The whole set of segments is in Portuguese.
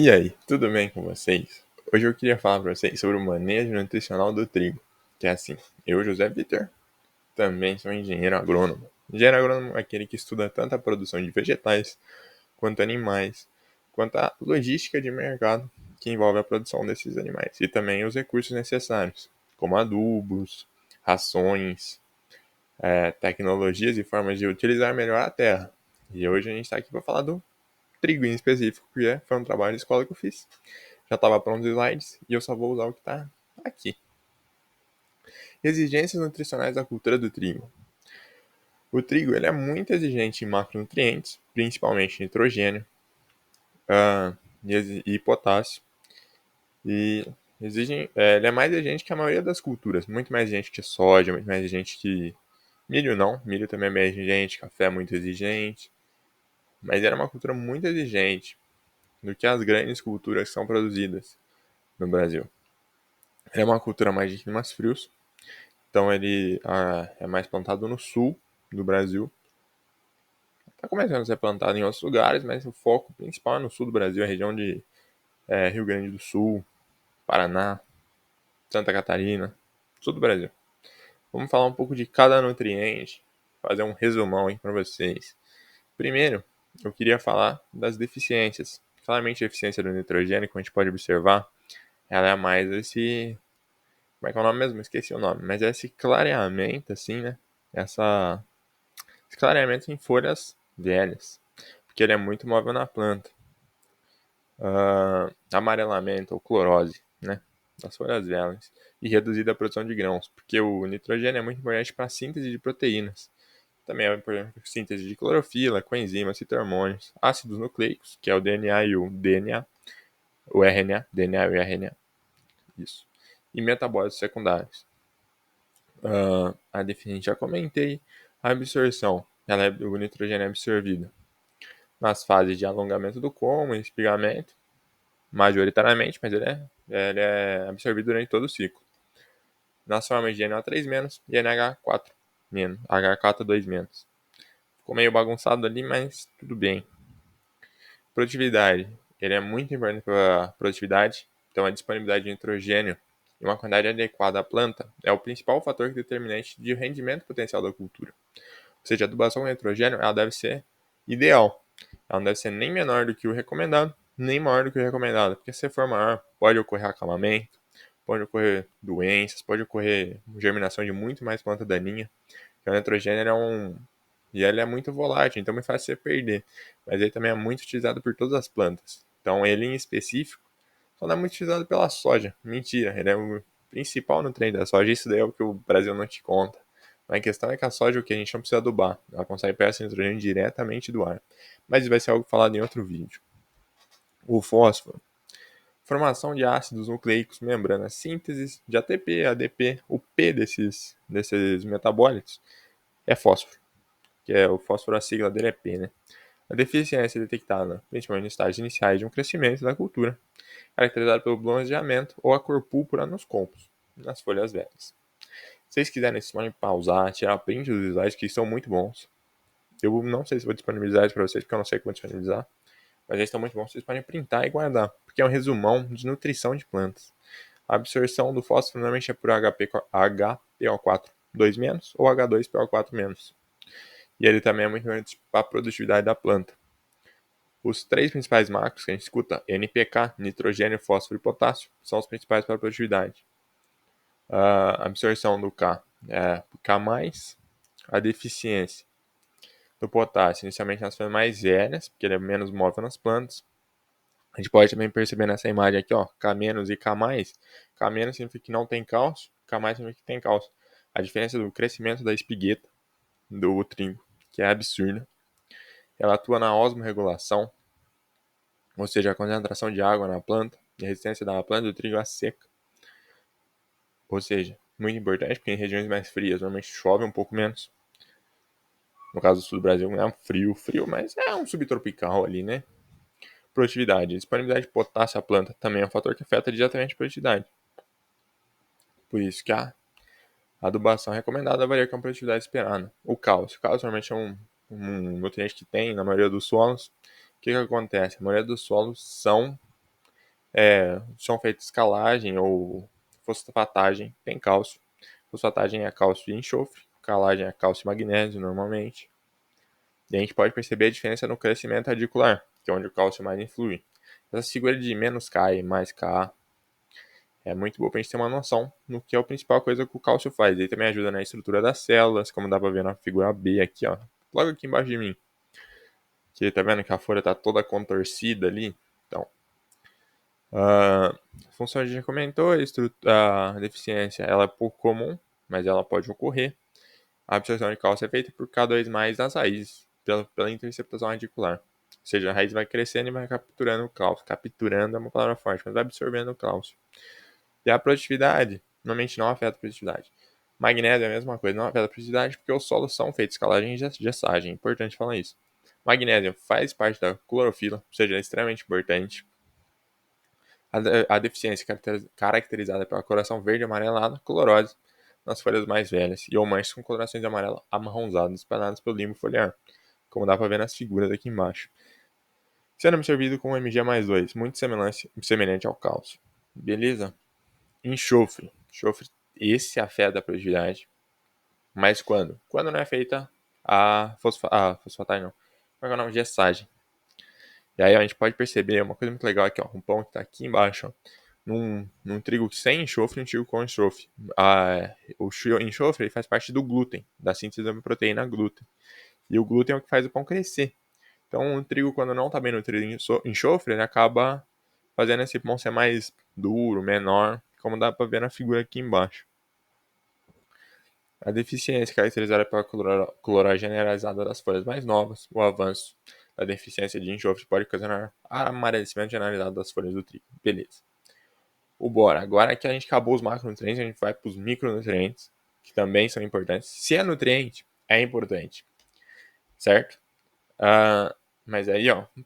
E aí, tudo bem com vocês? Hoje eu queria falar para vocês sobre o manejo nutricional do trigo. Que é assim, eu, José Vitor, também sou engenheiro agrônomo. Engenheiro agrônomo é aquele que estuda tanto a produção de vegetais, quanto animais, quanto a logística de mercado que envolve a produção desses animais. E também os recursos necessários, como adubos, rações, tecnologias e formas de utilizar melhor a terra. E hoje a gente está aqui para falar do trigo em específico, porque foi um trabalho de escola que eu fiz. Já estava pronto os slides e eu só vou usar o que está aqui. Exigências nutricionais da cultura do trigo. O trigo ele é muito exigente em macronutrientes, principalmente nitrogênio ah, e potássio. E ele é mais exigente que a maioria das culturas, muito mais exigente que soja, muito mais exigente que milho não, milho também é bem exigente, café é muito exigente, mas era uma cultura muito exigente do que as grandes culturas que são produzidas no Brasil. Ele é uma cultura mais de climas frios, então ele é mais plantado no sul do Brasil. Está começando a ser plantado em outros lugares, mas o foco principal é no sul do Brasil, a região de Rio Grande do Sul, Paraná, Santa Catarina, sul do Brasil. Vamos falar um pouco de cada nutriente, fazer um resumão aí para vocês. Primeiro, eu queria falar das deficiências. Claramente a deficiência do nitrogênio, como a gente pode observar, ela é mais esse. Como é que é o nome mesmo? Esqueci o nome. Mas é esse clareamento, assim, né? Esse clareamento em folhas velhas. Porque ele é muito móvel na planta. Amarelamento ou clorose, né? Das folhas velhas. E reduzida a produção de grãos. Porque o nitrogênio é muito importante para a síntese de proteínas. Também é importante para a síntese de clorofila, coenzimas, fitohormônios, ácidos nucleicos, que é o DNA e o DNA, o RNA, DNA e o RNA. Isso. E metabólitos secundários. A deficiência, já comentei. A absorção, o nitrogênio é absorvido nas fases de alongamento do como e espigamento, majoritariamente, mas ele é absorvido durante todo o ciclo. Nas formas de NO3- e NH4-, H4-2-. Ficou meio bagunçado ali, mas tudo bem. Produtividade. Ele é muito importante para a produtividade, então a disponibilidade de nitrogênio e uma quantidade adequada à planta é o principal fator determinante de rendimento potencial da cultura. Ou seja, a adubação com nitrogênio ela deve ser ideal. Ela não deve ser nem menor do que o recomendado, nem maior do que o recomendado. Porque se for maior, pode ocorrer acamamento, pode ocorrer doenças, pode ocorrer germinação de muito mais planta daninha. Porque o nitrogênio ele é muito volátil, então é muito fácil você perder. Mas ele também é muito utilizado por todas as plantas. Então ele em específico só não é muito utilizado pela soja. Mentira, ele é o principal nutriente da soja. Isso daí é o que o Brasil não te conta. Mas a questão é que a soja, o que a gente não precisa adubar. Ela consegue pegar esse nitrogênio diretamente do ar. Mas isso vai ser algo falado em outro vídeo. O fósforo. Formação de ácidos nucleicos, membrana, síntese de ATP, ADP. O P desses metabólitos é fósforo. Que é o fósforo, a sigla dele é P, né? A deficiência é detectada principalmente nos estágios iniciais de um crescimento da cultura, caracterizado pelo bronzeamento ou a cor púrpura nos compos, nas folhas velhas. Se vocês quiserem, vocês podem pausar, tirar print dos slides, que são muito bons. Eu não sei se vou disponibilizar isso para vocês, porque eu não sei como disponibilizar, mas eles estão muito bons, vocês podem printar e guardar, porque é um resumão de nutrição de plantas. A absorção do fósforo normalmente é por HPO4 2- ou H2PO4-. E ele também é muito importante para a produtividade da planta. Os três principais macros que a gente escuta, NPK, nitrogênio, fósforo e potássio, são os principais para a produtividade. A absorção do K é K+, a deficiência do potássio, inicialmente nas folhas mais velhas, porque ele é menos móvel nas plantas. A gente pode também perceber nessa imagem aqui, ó, K- e K+. K- significa que não tem cálcio, K+ significa que tem cálcio. A diferença do crescimento da espigueta do trigo, que é absurda. Ela atua na osmorregulação, ou seja, a concentração de água na planta e a resistência da planta do trigo à seca. Ou seja, muito importante, porque em regiões mais frias normalmente chove um pouco menos. No caso do sul do Brasil é um frio, mas é um subtropical ali, né? Produtividade. Disponibilidade de potássio à planta também é um fator que afeta diretamente a produtividade. Por isso que a adubação recomendada varia com a produtividade esperada. O cálcio. O cálcio normalmente é um nutriente que tem na maioria dos solos. O que acontece? A maioria dos solos são São feitas escalagem ou fosfatagem, tem cálcio. Fosfatagem é cálcio e enxofre, calagem é cálcio e magnésio normalmente. E a gente pode perceber a diferença no crescimento radicular, que é onde o cálcio mais influi. Essa figura de menos K e mais Ka é muito boa para a gente ter uma noção no que é a principal coisa que o cálcio faz. Ele também ajuda na estrutura das células, como dá para ver na figura B aqui, ó, logo aqui embaixo de mim. Que tá vendo que a folha tá toda contorcida ali? Então, a função a gente já comentou, a deficiência ela é pouco comum, mas ela pode ocorrer. A absorção de cálcio é feita por cada vez mais nas raízes, pela interceptação radicular. Ou seja, a raiz vai crescendo e vai capturando o cálcio. Capturando é uma palavra forte, mas vai absorvendo o cálcio. E a produtividade, normalmente não afeta a produtividade. Magnésio é a mesma coisa, não afeta a produtividade porque os solos são feitos de escalagem e gessagem. É importante falar isso. Magnésio faz parte da clorofila, ou seja, é extremamente importante. A deficiência caracterizada pela coloração verde amarelada, clorose, nas folhas mais velhas, e ou manchas com colorações amarela amarronzadas espalhadas pelo limbo foliar, como dá para ver nas figuras aqui embaixo. Sendo absorvido com Mg mais 2, muito semelhante ao cálcio. Beleza? Enxofre. Enxofre, esse afeta a produtividade. Mas quando? Quando não é feita a fosfatagem, não. Como é o nome? Gessagem. E aí a gente pode perceber uma coisa muito legal aqui, ó. Um pão que está aqui embaixo, ó. Num trigo sem enxofre e um trigo com enxofre. O enxofre ele faz parte do glúten, da síntese da proteína glúten. E o glúten é o que faz o pão crescer. Então o trigo, quando não está bem nutrido em enxofre, ele acaba fazendo esse pão ser mais duro, menor, como dá para ver na figura aqui embaixo. A deficiência caracterizada pela clorose generalizada das folhas mais novas, o avanço da deficiência de enxofre pode ocasionar amarelecimento generalizado das folhas do trigo. Beleza. O boro. Agora que a gente acabou os macronutrientes, a gente vai para os micronutrientes, que também são importantes. Se é nutriente, é importante, certo? Mas aí, ó, um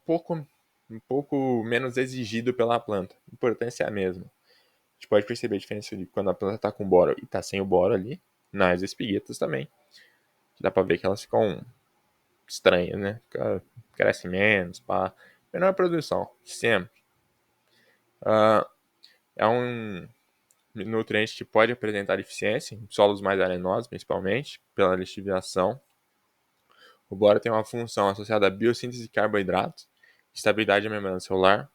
pouco menos exigido pela planta. A importância é a mesma. A gente pode perceber a diferença de quando a planta está com boro e está sem o boro ali, nas espiguetas também. Dá para ver que elas ficam estranhas, né? Cresce menos, pá. Menor produção, sempre. É um nutriente que pode apresentar deficiência em solos mais arenosos, principalmente, pela lixiviação. O boro tem uma função associada à biossíntese de carboidratos, estabilidade da membrana celular.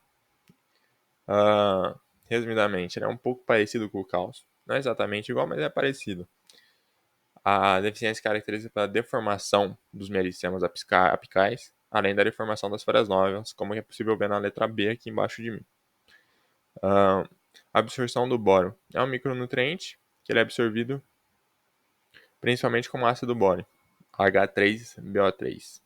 Resumidamente, ele é um pouco parecido com o cálcio. Não é exatamente igual, mas é parecido. A deficiência caracteriza pela deformação dos meristemas apicais, além da deformação das folhas novas, como é possível ver na letra B aqui embaixo de mim. A absorção do boro é um micronutriente que ele é absorvido principalmente como ácido bórico, H3BO3.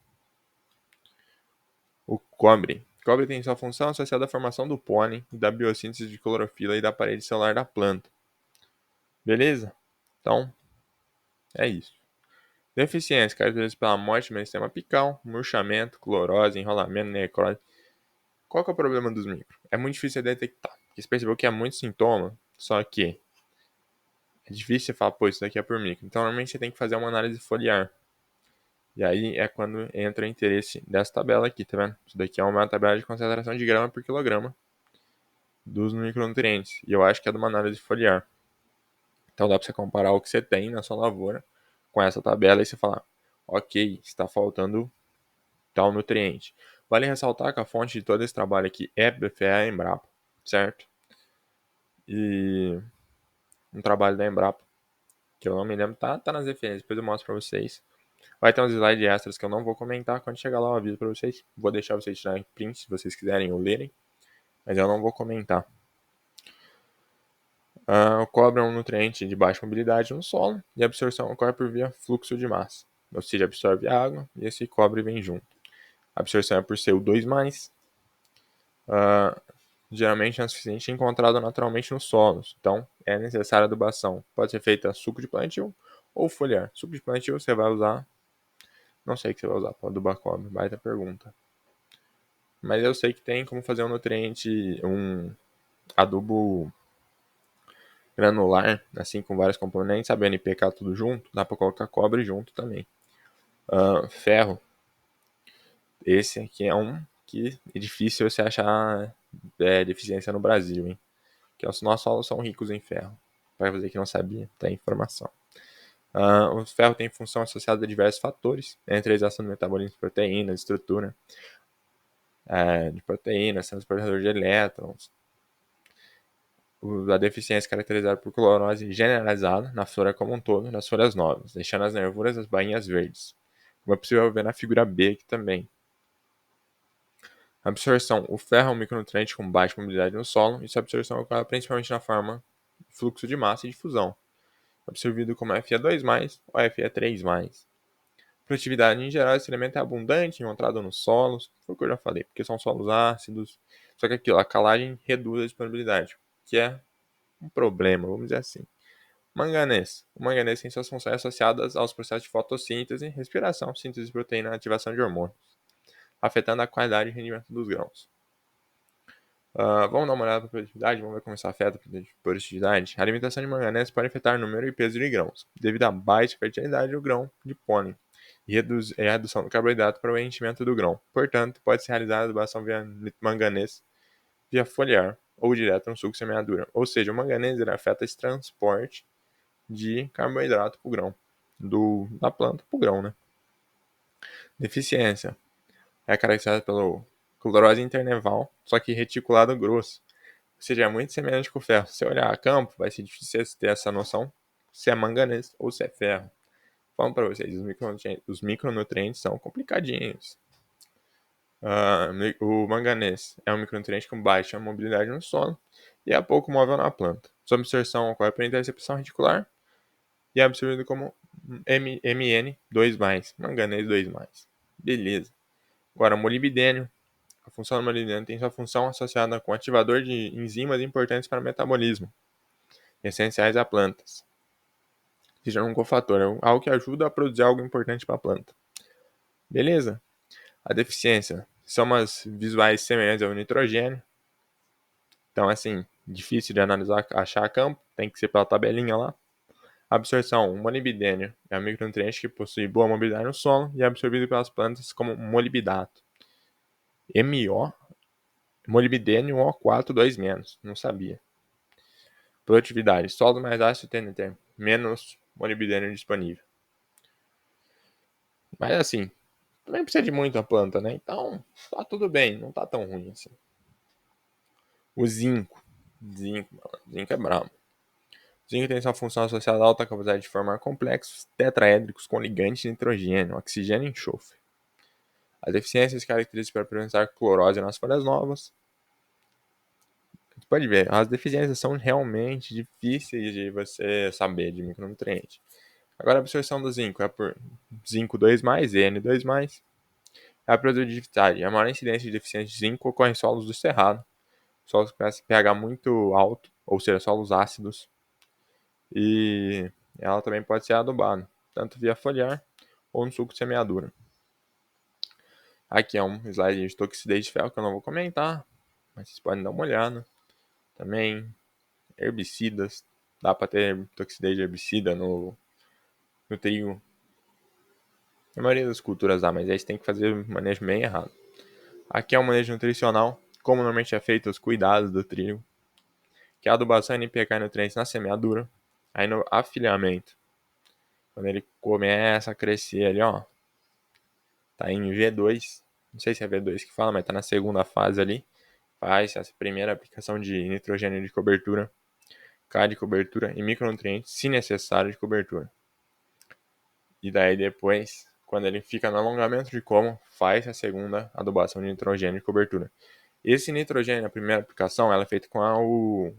O cobre. O cobre tem sua função associada à formação do pólen e da biossíntese de clorofila e da parede celular da planta. Beleza? Então, é isso. Deficiência caracterizada pela morte do meristema apical, murchamento, clorose, enrolamento, necrose. Qual que é o problema dos micros? É muito difícil de detectar. Porque você percebeu que há muito sintoma, só que é difícil você falar, pô, isso daqui é por micro. Então, normalmente você tem que fazer uma análise foliar. E aí é quando entra o interesse dessa tabela aqui, tá vendo? Isso daqui é uma tabela de concentração de grama por quilograma dos micronutrientes. E eu acho que é de uma análise foliar. Então dá para você comparar o que você tem na sua lavoura com essa tabela e você falar, ok, está faltando tal nutriente. Vale ressaltar que a fonte de todo esse trabalho aqui é BFA e Embrapa, certo? E um trabalho da Embrapa, que eu não me lembro, tá nas referências, depois eu mostro para vocês. Vai ter uns slides extras que eu não vou comentar, quando chegar lá eu aviso para vocês. Vou deixar vocês tirarem print se vocês quiserem ou lerem, mas eu não vou comentar. O cobre é um nutriente de baixa mobilidade no solo e a absorção ocorre por via fluxo de massa, ou seja, absorve água e esse cobre vem junto. A absorção é por CO2+, geralmente é insuficiente e encontrado naturalmente nos solos, então é necessária adubação. Pode ser feita suco de plantio ou foliar. Suco de plantio você vai usar, não sei o que você vai usar para adubar cobre, baita pergunta. Mas eu sei que tem como fazer um nutriente, um adubo granular, assim, com vários componentes, sabe, NPK tudo junto, dá para colocar cobre junto também. Ferro, esse aqui é um que é difícil você achar deficiência no Brasil, hein? Que os nossos solos são ricos em ferro. Para você que não sabia, tem informação. O ferro tem função associada a diversos fatores, entre eles ação do metabolismo de proteínas, estrutura de proteínas, transportador de elétrons. A deficiência é caracterizada por clorose generalizada na flora como um todo, nas folhas novas, deixando as nervuras as bainhas verdes. Como é possível ver na figura B aqui também. Absorção. O ferro é um micronutriente com baixa mobilidade no solo, e sua absorção ocorre principalmente na forma de fluxo de massa e difusão, absorvido como Fe2+, ou Fe3+. Produtividade. Em geral, esse elemento é abundante, encontrado nos solos, foi o que eu já falei, porque são solos ácidos, só que aquilo, a calagem reduz a disponibilidade, que é um problema, vamos dizer assim. Manganês. O manganês tem suas funções associadas aos processos de fotossíntese, respiração, síntese de proteína e ativação de hormônios, afetando a qualidade e rendimento dos grãos. Vamos dar uma olhada para a produtividade, vamos ver como isso afeta a produtividade. A alimentação de manganês pode afetar o número e peso de grãos, devido à baixa fertilidade do grão de pólen e a redução do carboidrato para o enchimento do grão. Portanto, pode ser realizada a adubação via manganês via foliar ou direto no suco semeadura. Ou seja, o manganês ele afeta esse transporte de carboidrato para o grão, da planta para o grão, né? Deficiência é caracterizada pelo clorose interneval, só que reticulado grosso. Ou seja, é muito semelhante com o ferro. Se você olhar a campo, vai ser difícil ter essa noção se é manganês ou se é ferro. Falando para vocês, os micronutrientes são complicadinhos. O manganês é um micronutriente com baixa mobilidade no solo e é pouco móvel na planta. Sua absorção ocorre por intercepção reticular e é absorvido como Mn2+, manganês 2+. Beleza. Agora, molibdênio. A função do molibdênio tem sua função associada com ativador de enzimas importantes para o metabolismo, essenciais a plantas. Seja um cofator, é algo que ajuda a produzir algo importante para a planta. Beleza? A deficiência são umas visuais semelhantes ao nitrogênio. Então, assim, difícil de analisar, achar a campo, tem que ser pela tabelinha lá. Absorção. O molibdênio é um micronutriente que possui boa mobilidade no solo e é absorvido pelas plantas como molibdato. MO, molibdênio O4 2-, não sabia. Produtividade. Solo mais ácido tende a ter menos molibdênio disponível. Mas assim, também precisa de muito a planta, né? Então, tá tudo bem, não tá tão ruim assim. O zinco. Zinco é brabo. O zinco tem sua função associada à alta capacidade de formar complexos tetraédricos com ligantes de nitrogênio, oxigênio e enxofre. A deficiência se caracteriza por apresentar clorose nas folhas novas. Você pode ver, as deficiências são realmente difíceis de você saber de micronutriente. Agora a absorção do zinco é por zinco 2+, N2+. A produtividade. A maior incidência de deficiência de zinco ocorre em solos do cerrado, solos com pH muito alto, ou seja, solos ácidos. E ela também pode ser adubada, tanto via foliar ou no suco de semeadura. Aqui é um slide de toxicidez de ferro que eu não vou comentar, mas vocês podem dar uma olhada. Também herbicidas, dá para ter toxicidez de herbicida no trigo. A maioria das culturas dá, mas aí você tem que fazer o manejo bem errado. Aqui é o manejo nutricional, como normalmente é feito os cuidados do trigo, que é a adubação NPK e nutrientes na semeadura. Aí no afilhamento, quando ele começa a crescer ali, ó, tá em V2, não sei se é V2 que fala, mas tá na segunda fase ali, faz essa primeira aplicação de nitrogênio de cobertura, K de cobertura e micronutrientes, se necessário, de cobertura. E daí depois, quando ele fica no alongamento de como, faz a segunda adubação de nitrogênio de cobertura. Esse nitrogênio, na primeira aplicação, ela é feita com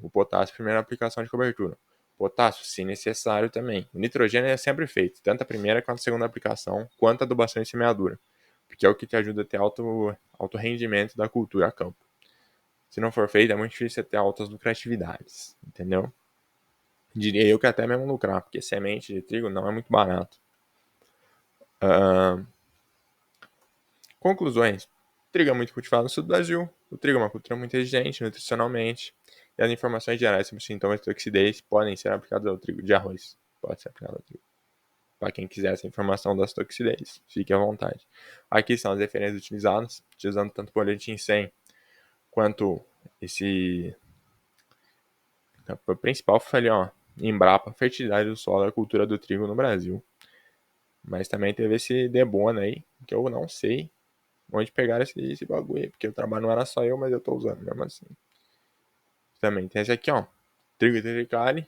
o potássio, primeira aplicação de cobertura. Potássio, se necessário também. O nitrogênio é sempre feito, tanto a primeira quanto a segunda aplicação, quanto a adubação e semeadura, porque é o que te ajuda a ter alto rendimento da cultura a campo. Se não for feito, é muito difícil ter altas lucratividades, entendeu? Diria eu que até mesmo lucrar, porque semente de trigo não é muito barato. Conclusões. O trigo é muito cultivado no sul do Brasil. O trigo é uma cultura muito exigente nutricionalmente. E as informações gerais sobre os sintomas de toxidez podem ser aplicadas ao trigo de arroz. Pode ser aplicado ao trigo. Para quem quiser essa informação das toxidez, fique à vontade. Aqui são as referências utilizadas, utilizando tanto o boletim 100 quanto esse o principal foi ali, ó, Embrapa, fertilidade do solo e a cultura do trigo no Brasil. Mas também teve esse Debona aí, que eu não sei onde pegaram esse bagulho aí, porque o trabalho não era só eu, mas eu tô usando mesmo assim. Também tem esse aqui, ó, trigo e tetricale,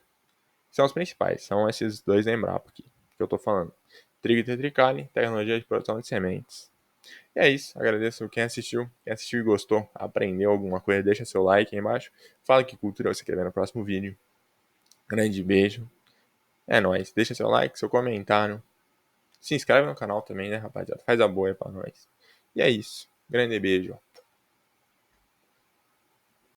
são os principais, são esses dois da Embrapa aqui, que eu tô falando. Trigo e tetricale, tecnologia de produção de sementes. E é isso, agradeço quem assistiu e gostou, aprendeu alguma coisa, deixa seu like aí embaixo, fala que cultura você quer ver no próximo vídeo. Grande beijo, é nóis, deixa seu like, seu comentário, se inscreve no canal também, né, rapaziada, faz a boa aí pra nós. E é isso, grande beijo.